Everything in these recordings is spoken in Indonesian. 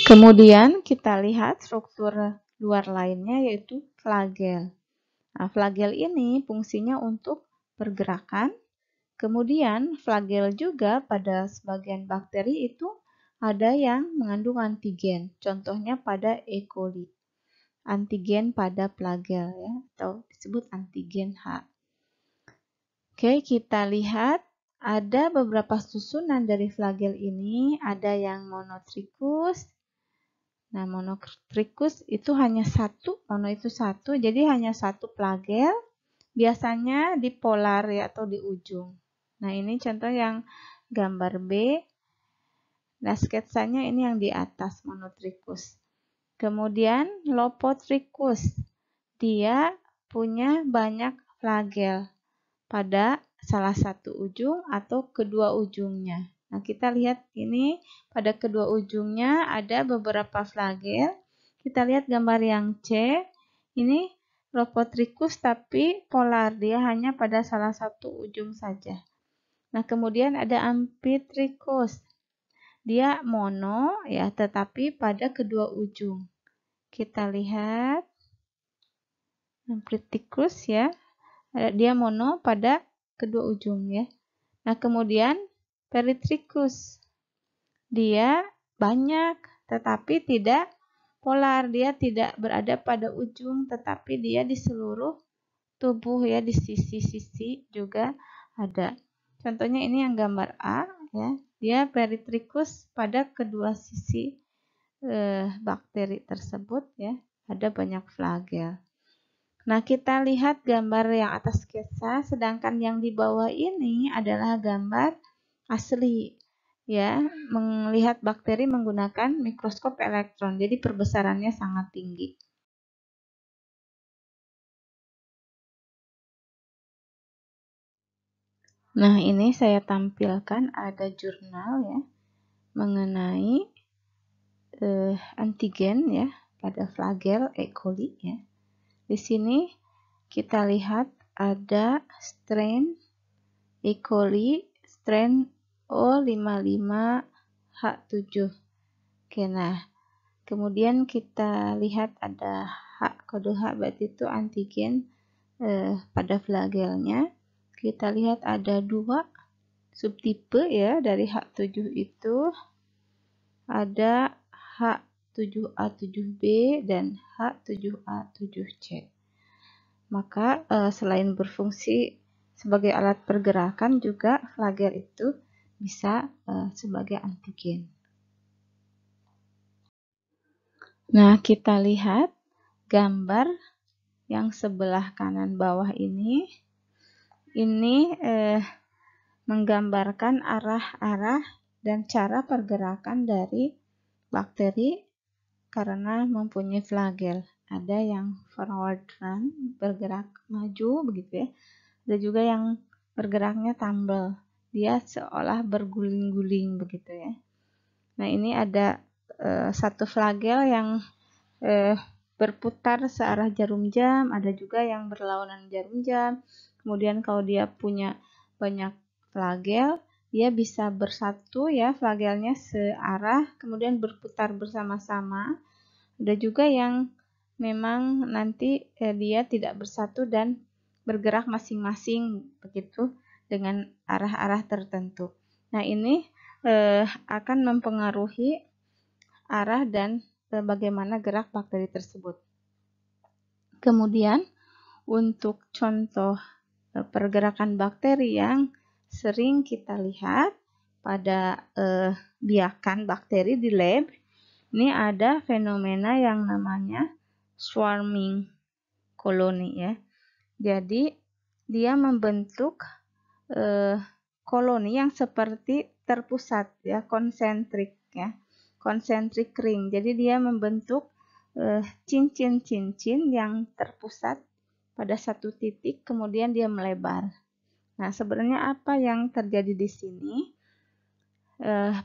Kemudian kita lihat struktur luar lainnya yaitu flagel. Nah, flagel ini fungsinya untuk pergerakan. Kemudian flagel juga pada sebagian bakteri itu ada yang mengandung antigen. Contohnya pada E. coli. Antigen pada flagel ya, atau disebut antigen H. Oke, kita lihat ada beberapa susunan dari flagel ini. Ada yang monotrikus. Nah, monotrikus itu hanya satu, mono itu satu, jadi hanya satu flagel. Biasanya di polar ya atau di ujung. Nah, ini contoh yang gambar B. Nah, sketsanya ini yang di atas monotrikus. Kemudian lopotrikus. Dia punya banyak flagel pada salah satu ujung atau kedua ujungnya. Nah, kita lihat ini pada kedua ujungnya ada beberapa flagel. Kita lihat gambar yang C. Ini lopotrikus tapi polar, dia hanya pada salah satu ujung saja. Nah, kemudian ada amphitrichus. Dia mono ya, tetapi pada kedua ujung. Kita lihat amphitrichus ya. Dia mono pada kedua ujung ya. Nah, kemudian peritrichus. Dia banyak tetapi tidak polar, dia tidak berada pada ujung tetapi dia di seluruh tubuh ya, di sisi-sisi juga ada. Contohnya ini yang gambar A ya. Dia peritrichus pada kedua sisi bakteri tersebut ya. Ada banyak flagel. Nah, kita lihat gambar yang atas sketsa, sedangkan yang di bawah ini adalah gambar asli ya, melihat bakteri menggunakan mikroskop elektron. Jadi perbesarannya sangat tinggi. Nah, ini saya tampilkan ada jurnal ya mengenai antigen ya pada flagel E. coli ya. Di sini kita lihat ada strain E. coli, strain O55H7. Oke, nah, kemudian kita lihat ada kode H, berarti itu antigen pada flagelnya. Kita lihat ada dua subtipe ya dari H7 itu. Ada H7A7B dan H7A7C. Maka selain berfungsi sebagai alat pergerakan, juga flagel itu bisa sebagai antigen. Nah, kita lihat gambar yang sebelah kanan bawah ini. Ini menggambarkan arah-arah dan cara pergerakan dari bakteri karena mempunyai flagel. Ada yang forward run, bergerak maju begitu ya. Ada juga yang bergeraknya tumble. Dia seolah berguling-guling begitu ya. Nah, ini ada satu flagel yang berputar searah jarum jam, ada juga yang berlawanan jarum jam. Kemudian kalau dia punya banyak flagel, dia bisa bersatu ya, flagelnya searah, kemudian berputar bersama-sama. Ada juga yang memang nanti dia tidak bersatu dan bergerak masing-masing begitu dengan arah-arah tertentu. Nah, ini akan mempengaruhi arah dan bagaimana gerak bakteri tersebut. Kemudian untuk contoh pergerakan bakteri yang sering kita lihat pada biakan bakteri di lab, ini ada fenomena yang namanya swarming koloni ya. Jadi dia membentuk koloni yang seperti terpusat ya, konsentrik ya, konsentrik ring. Jadi dia membentuk cincin-cincin yang terpusat pada satu titik, kemudian dia melebar. Nah, sebenarnya apa yang terjadi di sini?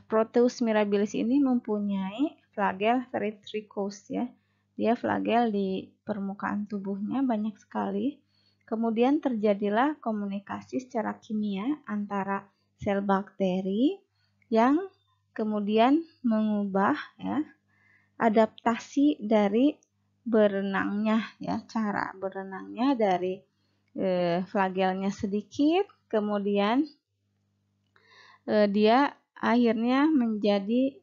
Proteus mirabilis ini mempunyai flagel peritrichus ya. Dia flagel di permukaan tubuhnya banyak sekali. Kemudian terjadilah komunikasi secara kimia antara sel bakteri yang kemudian mengubah ya adaptasi dari berenangnya ya, cara berenangnya dari flagelnya sedikit, kemudian dia akhirnya menjadi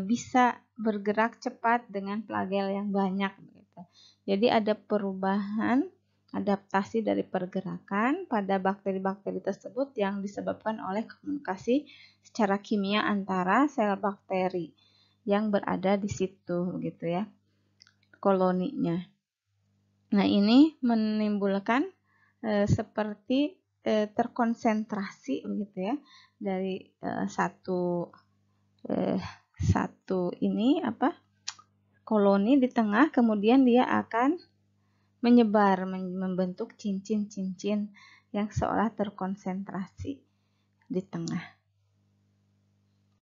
bisa bergerak cepat dengan flagel yang banyak gitu. Jadi ada perubahan adaptasi dari pergerakan pada bakteri-bakteri tersebut yang disebabkan oleh komunikasi secara kimia antara sel bakteri yang berada di situ gitu ya, koloninya. Nah, ini menimbulkan seperti terkonsentrasi begitu ya dari satu ini koloni di tengah, kemudian dia akan menyebar membentuk cincin-cincin yang seolah terkonsentrasi di tengah.